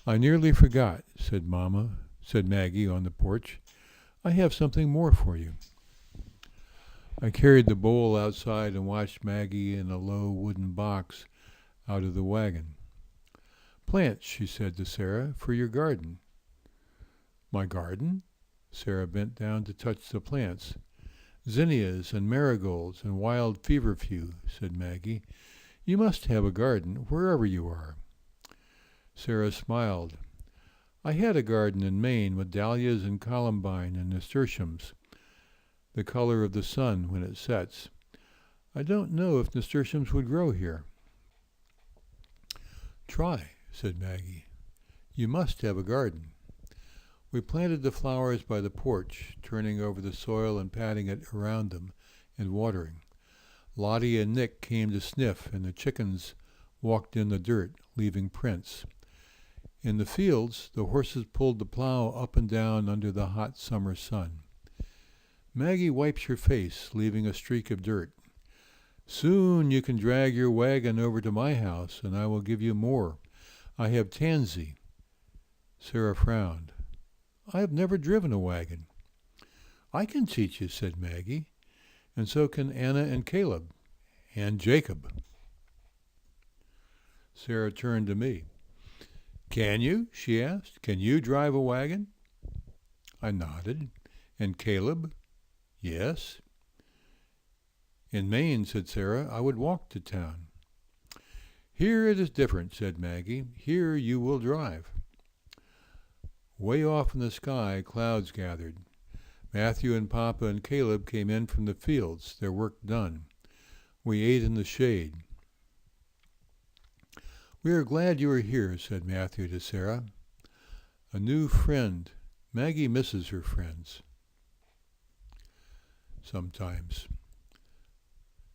I nearly forgot, said Maggie on the porch. I have something more for you. I carried the bowl outside and watched Maggie in a low wooden box out of the wagon. Plants, she said to Sara, for your garden. My garden? Sara bent down to touch the plants. Zinnias and marigolds and wild feverfew, said Maggie. You must have a garden wherever you are. Sara smiled. I had a garden in Maine with dahlias and columbine and nasturtiums, the color of the sun when it sets. I don't know if nasturtiums would grow here. Try, said Maggie. You must have a garden. We planted the flowers by the porch, turning over the soil and patting it around them and watering. Lottie and Nick came to sniff, and the chickens walked in the dirt, leaving prints. In the fields, the horses pulled the plow up and down under the hot summer sun. Maggie wipes her face, leaving a streak of dirt. Soon you can drag your wagon over to my house, and I will give you more. I have tansy. Sara frowned. I have never driven a wagon. I can teach you, said Maggie, and so can Anna and Caleb, and Jacob. Sara turned to me. Can you? She asked. Can you drive a wagon? I nodded. And Caleb? Yes. In Maine, said Sara, I would walk to town. Here it is different, said Maggie. Here you will drive. Way off in the sky, clouds gathered. Matthew and Papa and Caleb came in from the fields, their work done. We ate in the shade. We are glad you are here, said Matthew to Sara. A new friend. Maggie misses her friends. Sometimes.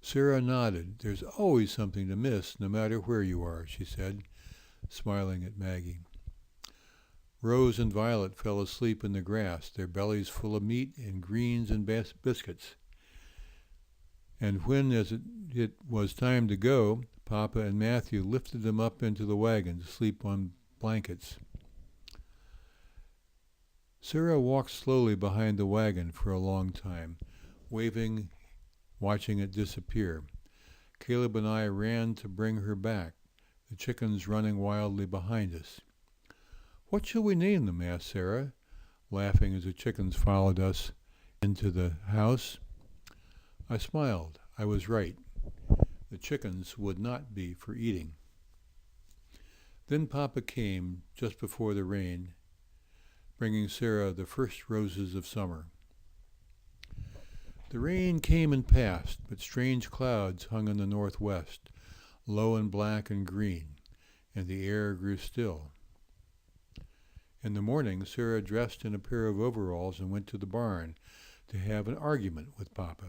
Sara nodded. There's always something to miss, no matter where you are, she said, smiling at Maggie. Rose and Violet fell asleep in the grass, their bellies full of meat and greens and biscuits. And when, as it was time to go, Papa and Matthew lifted them up into the wagon to sleep on blankets. Sara walked slowly behind the wagon for a long time, waving, watching it disappear. Caleb and I ran to bring her back, the chickens running wildly behind us. What shall we name them? Asked Sara, laughing as the chickens followed us into the house. I smiled. I was right. The chickens would not be for eating. Then Papa came just before the rain, bringing Sara the first roses of summer. The rain came and passed, but strange clouds hung in the northwest, low and black and green, and the air grew still. In the morning, Sara dressed in a pair of overalls and went to the barn to have an argument with Papa.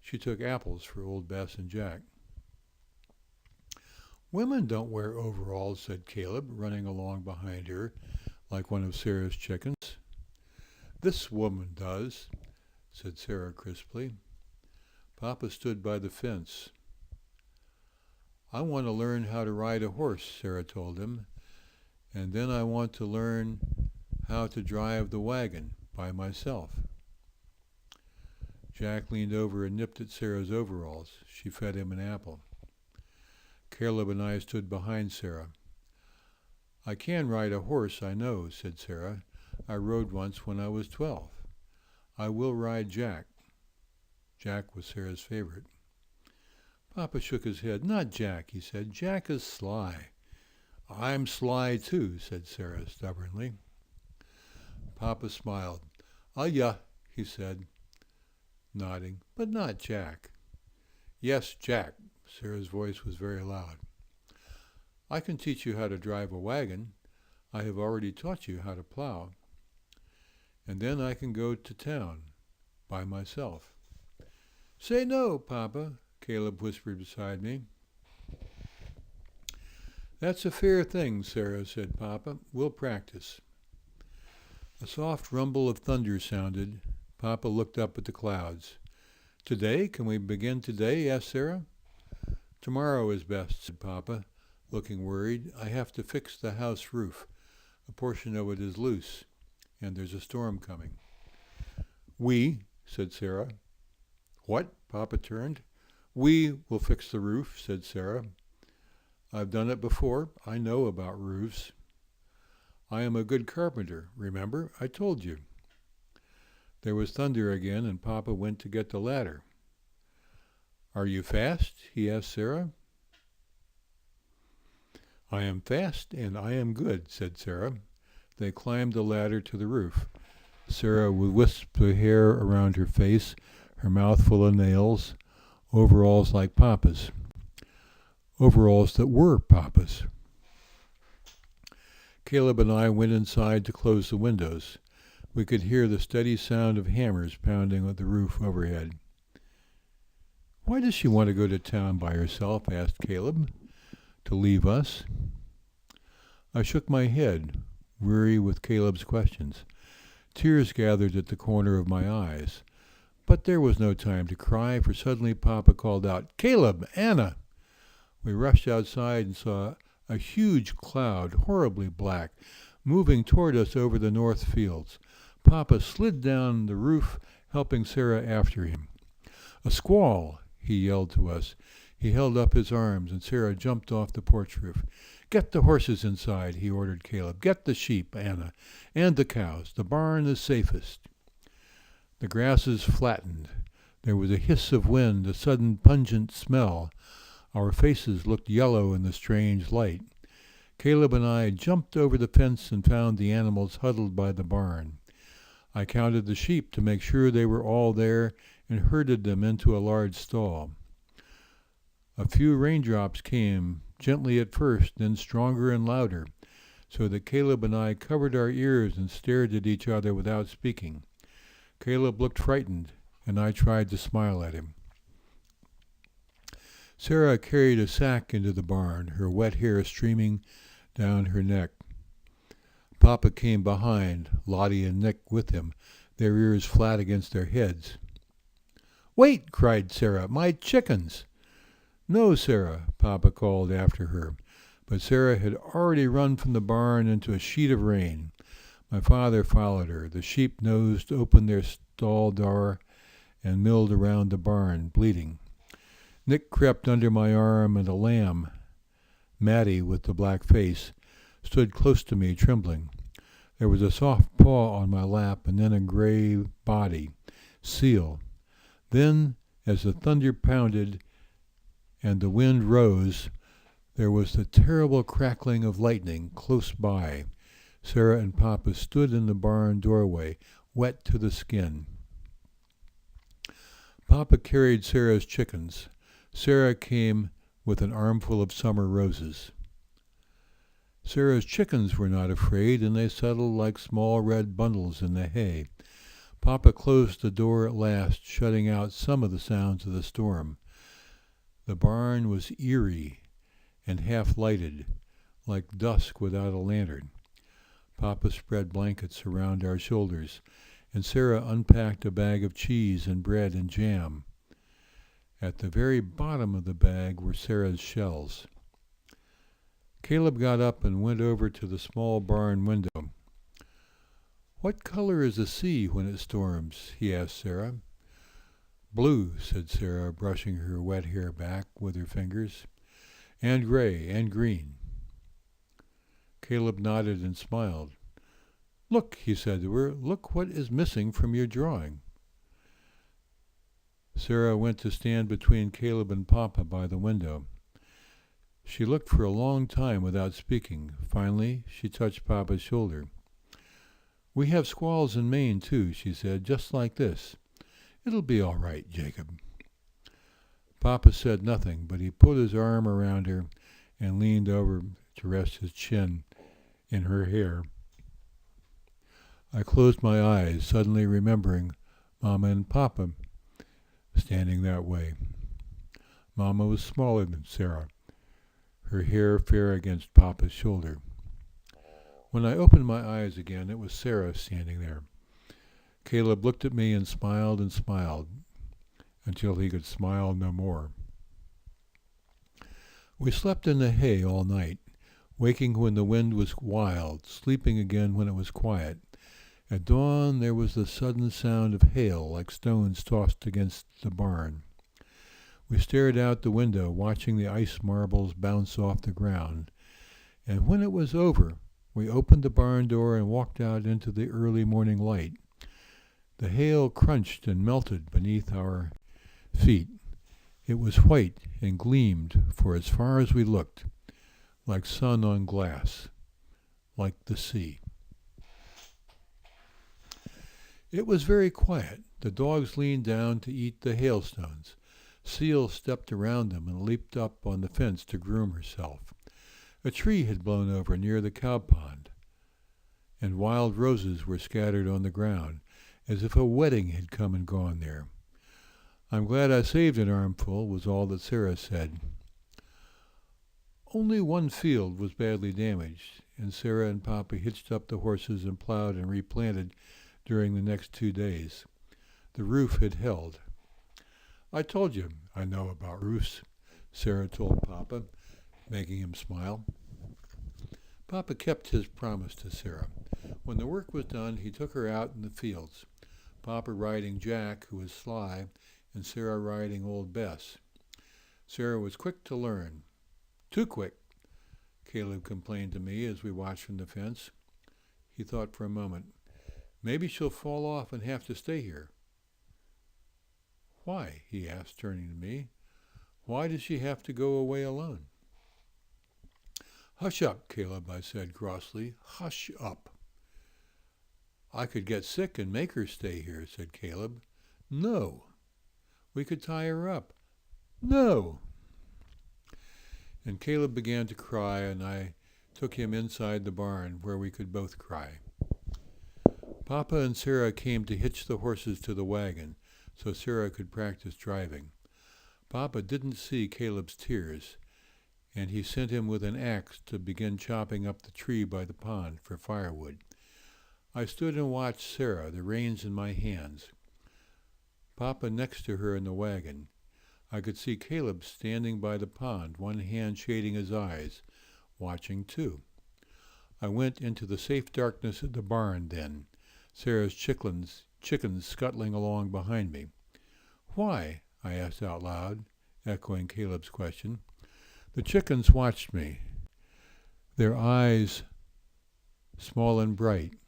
She took apples for old Bess and Jack. Women don't wear overalls, said Caleb, running along behind her like one of Sara's chickens. This woman does, said Sara crisply. Papa stood by the fence. I want to learn how to ride a horse, Sara told him, and then I want to learn how to drive the wagon by myself. Jack leaned over and nipped at Sara's overalls. She fed him an apple. Caleb and I stood behind Sara. I can ride a horse, I know, said Sara. I rode once when I was 12. I will ride Jack. Jack was Sara's favorite. Papa shook his head. Not Jack, he said. Jack is sly. I'm sly too, said Sara stubbornly. Papa smiled. Yeah, he said, nodding, but not Jack. Yes, Jack. Sara's voice was very loud. I can teach you how to drive a wagon. I have already taught you how to plow. And then I can go to town by myself. Say no, Papa, Caleb whispered beside me. That's a fair thing, Sara, said Papa. We'll practice. A soft rumble of thunder sounded. Papa looked up at the clouds. Today? Can we begin today? Asked Sara. Tomorrow is best, said Papa, looking worried. I have to fix the house roof. A portion of it is loose, and there's a storm coming. We, said Sara. What? Papa turned. We will fix the roof, said Sara. I've done it before. I know about roofs. I am a good carpenter, remember? I told you. There was thunder again, and Papa went to get the ladder. Are you fast? He asked Sara. I am fast, and I am good, said Sara. They climbed the ladder to the roof. Sara with wisps of hair around her face, her mouth full of nails, overalls like Papa's. Overalls that were Papa's. Caleb and I went inside to close the windows. We could hear the steady sound of hammers pounding on the roof overhead. Why does she want to go to town by herself? Asked Caleb. To leave us? I shook my head, weary with Caleb's questions. Tears gathered at the corner of my eyes. But there was no time to cry, for suddenly Papa called out, Caleb! Anna! We rushed outside and saw a huge cloud, horribly black, moving toward us over the north fields. Papa slid down the roof, helping Sara after him. A squall, he yelled to us. He held up his arms, and Sara jumped off the porch roof. Get the horses inside, he ordered Caleb. Get the sheep, Anna, and the cows. The barn is safest. The grasses flattened. There was a hiss of wind, a sudden pungent smell. Our faces looked yellow in the strange light. Caleb and I jumped over the fence and found the animals huddled by the barn. I counted the sheep to make sure they were all there and herded them into a large stall. A few raindrops came, gently at first, then stronger and louder, so that Caleb and I covered our ears and stared at each other without speaking. Caleb looked frightened, and I tried to smile at him. Sara carried a sack into the barn, her wet hair streaming down her neck. Papa came behind, Lottie and Nick with him, their ears flat against their heads. Wait, cried Sara, my chickens! No, Sara, Papa called after her, but Sara had already run from the barn into a sheet of rain. My father followed her. The sheep nosed opened their stall door and milled around the barn, bleating. Nick crept under my arm, and a lamb, Mattie with the black face, stood close to me, trembling. There was a soft paw on my lap, and then a gray body, Seal. Then, as the thunder pounded and the wind rose, there was the terrible crackling of lightning close by. Sara and Papa stood in the barn doorway, wet to the skin. Papa carried Sara's chickens. Sara came with an armful of summer roses. Sara's chickens were not afraid, and they settled like small red bundles in the hay. Papa closed the door at last, shutting out some of the sounds of the storm. The barn was eerie and half-lighted, like dusk without a lantern. Papa spread blankets around our shoulders, and Sara unpacked a bag of cheese and bread and jam. At the very bottom of the bag were Sara's shells. Caleb got up and went over to the small barn window. What color is the sea when it storms? He asked Sara. Blue, said Sara, brushing her wet hair back with her fingers, and gray and green. Caleb nodded and smiled. Look, he said to her, look what is missing from your drawing. Sara went to stand between Caleb and Papa by the window. She looked for a long time without speaking. Finally, she touched Papa's shoulder. "We have squalls in Maine, too," she said, "just like this. It'll be all right, Jacob." Papa said nothing, but he put his arm around her and leaned over to rest his chin in her hair. I closed my eyes, suddenly remembering Mama and Papa standing that way. Mama was smaller than Sara, her hair fair against Papa's shoulder. When I opened my eyes again, it was Sara standing there. Caleb looked at me and smiled until he could smile no more. We slept in the hay all night, waking when the wind was wild, sleeping again when it was quiet. At dawn there was the sudden sound of hail like stones tossed against the barn. We stared out the window, watching the ice marbles bounce off the ground. And when it was over, we opened the barn door and walked out into the early morning light. The hail crunched and melted beneath our feet. It was white and gleamed for as far as we looked, like sun on glass, like the sea. It was very quiet. The dogs leaned down to eat the hailstones. Seal stepped around them and leaped up on the fence to groom herself. A tree had blown over near the cow pond, and wild roses were scattered on the ground, as if a wedding had come and gone there. "I'm glad I saved an armful," was all that Sara said. Only one field was badly damaged, and Sara and Papa hitched up the horses and plowed and replanted during the next 2 days. The roof had held. "I told you I know about roofs," Sara told Papa, making him smile. Papa kept his promise to Sara. When the work was done, he took her out in the fields, Papa riding Jack, who was sly, and Sara riding old Bess. Sara was quick to learn. "Too quick," Caleb complained to me as we watched from the fence. He thought for a moment. "Maybe she'll fall off and have to stay here." "Why?" he asked, turning to me. "Why does she have to go away alone?" "Hush up, Caleb," I said crossly. "Hush up." "I could get sick and make her stay here," said Caleb. "No." "We could tie her up." "No." And Caleb began to cry, and I took him inside the barn where we could both cry. Papa and Sara came to hitch the horses to the wagon so Sara could practice driving. Papa didn't see Caleb's tears, and he sent him with an axe to begin chopping up the tree by the pond for firewood. I stood and watched Sara, the reins in my hands. Papa next to her in the wagon. I could see Caleb standing by the pond, one hand shading his eyes, watching too. I went into the safe darkness of the barn then, Sara's chickens scuttling along behind me. "Why?" I asked out loud, echoing Caleb's question. The chickens watched me, their eyes small and bright.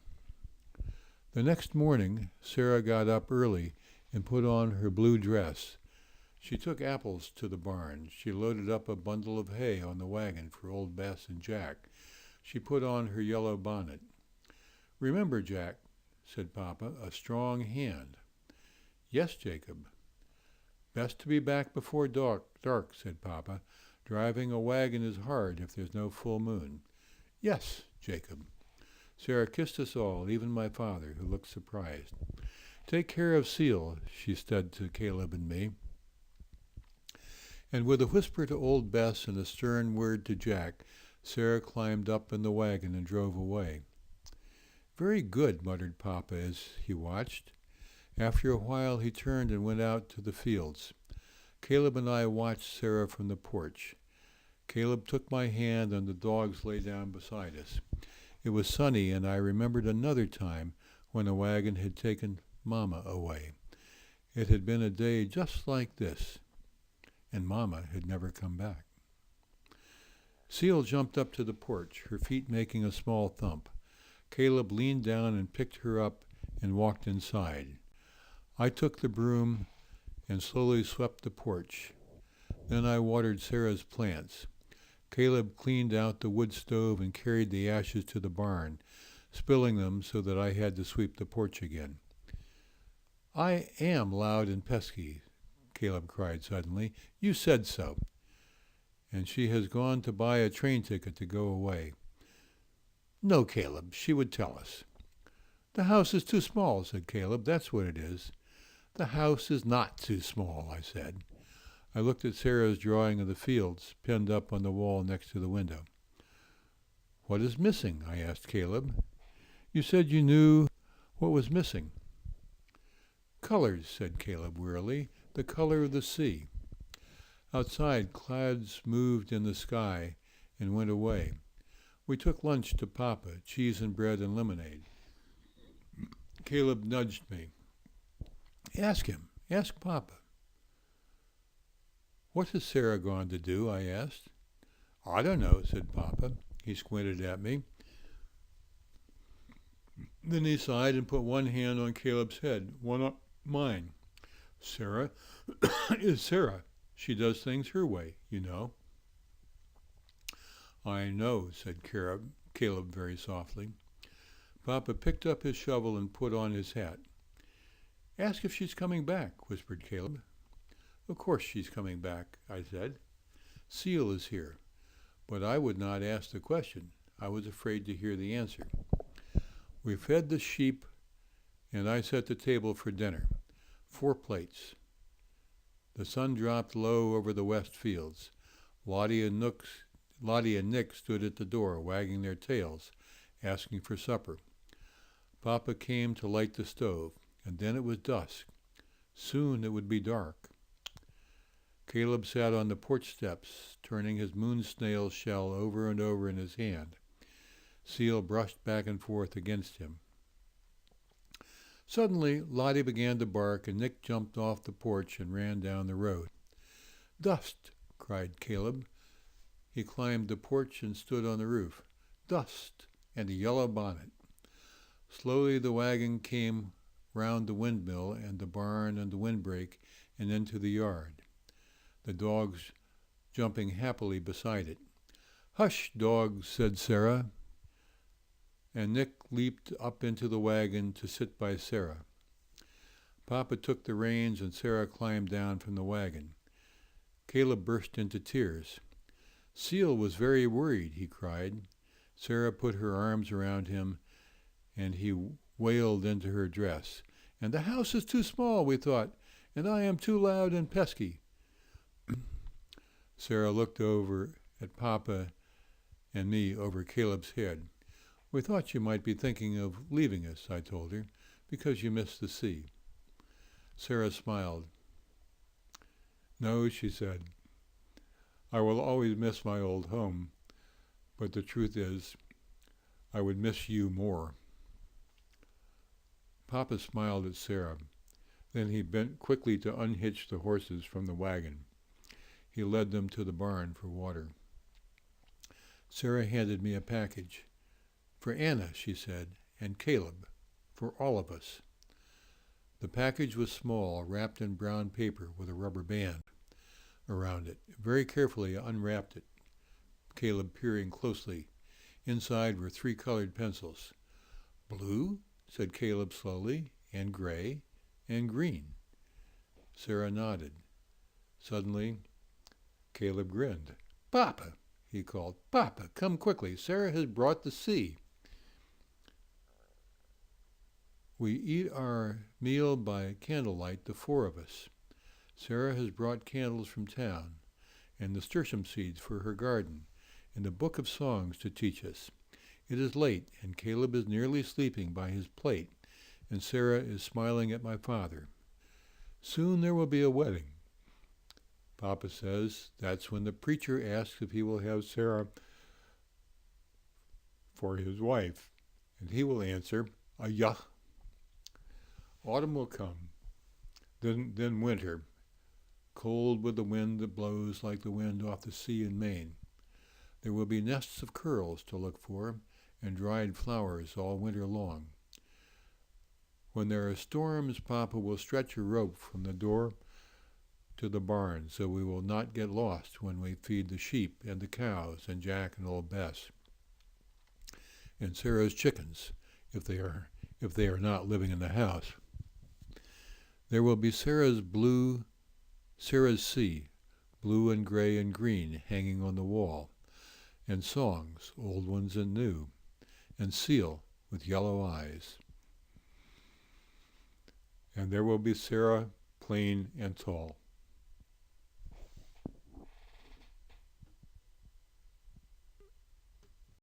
The next morning, Sara got up early and put on her blue dress. She took apples to the barn. She loaded up a bundle of hay on the wagon for old Bess and Jack. She put on her yellow bonnet. "Remember, Jack," said Papa, "a strong hand." "Yes, Jacob." "Best to be back before dark," said Papa. "Driving a wagon is hard if there's no full moon." "Yes, Jacob." Sara kissed us all, even my father, who looked surprised. "Take care of Seal," she said to Caleb and me. And with a whisper to old Bess and a stern word to Jack, Sara climbed up in the wagon and drove away. "Very good," muttered Papa as he watched. After a while he turned and went out to the fields. Caleb and I watched Sara from the porch. Caleb took my hand and the dogs lay down beside us. It was sunny, and I remembered another time when a wagon had taken Mama away. It had been a day just like this, and Mama had never come back. Seal jumped up to the porch, her feet making a small thump. Caleb leaned down and picked her up and walked inside. I took the broom and slowly swept the porch. Then I watered Sarah's plants. Caleb cleaned out the wood stove and carried the ashes to the barn, spilling them so that I had to sweep the porch again. "I am loud and pesky," Caleb cried suddenly. "You said so." "And she has gone to buy a train ticket to go away." "No, Caleb, she would tell us." "The house is too small," said Caleb. "That's what it is." "The house is not too small," I said. I looked at Sarah's drawing of the fields, pinned up on the wall next to the window. "What is missing?" I asked Caleb. "You said you knew what was missing." "Colors," said Caleb wearily. "The color of the sea." Outside, clouds moved in the sky and went away. We took lunch to Papa, cheese and bread and lemonade. Caleb nudged me. "Ask him. Ask Papa." "What has Sara gone to do?" I asked. "I don't know," said Papa. He squinted at me. Then he sighed and put one hand on Caleb's head, one on mine. "Sara is Sara. She does things her way, you know." "I know," said Caleb very softly. Papa picked up his shovel and put on his hat. "Ask if she's coming back," whispered Caleb. "Of course she's coming back," I said. "Seal is here." But I would not ask the question. I was afraid to hear the answer. We fed the sheep, and I set the table for dinner. 4 plates. The sun dropped low over the west fields. Lottie and Nick stood at the door, wagging their tails, asking for supper. Papa came to light the stove, and then it was dusk. Soon it would be dark. Caleb sat on the porch steps, turning his moon snail shell over and over in his hand. Seal brushed back and forth against him. Suddenly, Lottie began to bark, and Nick jumped off the porch and ran down the road. "Dust!" cried Caleb. He climbed the porch and stood on the roof. "Dust! And a yellow bonnet." Slowly the wagon came round the windmill and the barn and the windbreak and into the yard, the dogs jumping happily beside it. "Hush, dogs," said Sara. And Nick leaped up into the wagon to sit by Sara. Papa took the reins and Sara climbed down from the wagon. Caleb burst into tears. "Seal was very worried," he cried. Sara put her arms around him and he wailed into her dress. "And the house is too small, we thought, and I am too loud and pesky." Sara looked over at Papa and me over Caleb's head. "We thought you might be thinking of leaving us," I told her, "because you miss the sea." Sara smiled. "No," she said, "I will always miss my old home, but the truth is, I would miss you more." Papa smiled at Sara. Then he bent quickly to unhitch the horses from the wagon. He led them to the barn for water. Sara handed me a package. "For Anna," she said, "and Caleb, for all of us." The package was small, wrapped in brown paper with a rubber band around it. Very carefully I unwrapped it, Caleb peering closely. Inside were 3 colored pencils. "Blue," said Caleb slowly, "and gray, and green." Sara nodded. Suddenly, Caleb grinned. "Papa," he called. "Papa, come quickly. Sara has brought the sea." We eat our meal by candlelight, the 4 of us. Sara has brought candles from town, and nasturtium seeds for her garden, and a book of songs to teach us. It is late, and Caleb is nearly sleeping by his plate, and Sara is smiling at my father. Soon there will be a wedding. Papa says that's when the preacher asks if he will have Sara for his wife, and he will answer, "Yah." Autumn will come, then winter, cold with the wind that blows like the wind off the sea in Maine. There will be nests of curls to look for and dried flowers all winter long. When there are storms, Papa will stretch a rope from the door to the barn so we will not get lost when we feed the sheep and the cows and Jack and old Bess. And Sara's chickens, if they are not living in the house. There will be Sara's sea, blue and gray and green, hanging on the wall, and songs, old ones and new, and Seal with yellow eyes. And there will be Sara, plain and tall.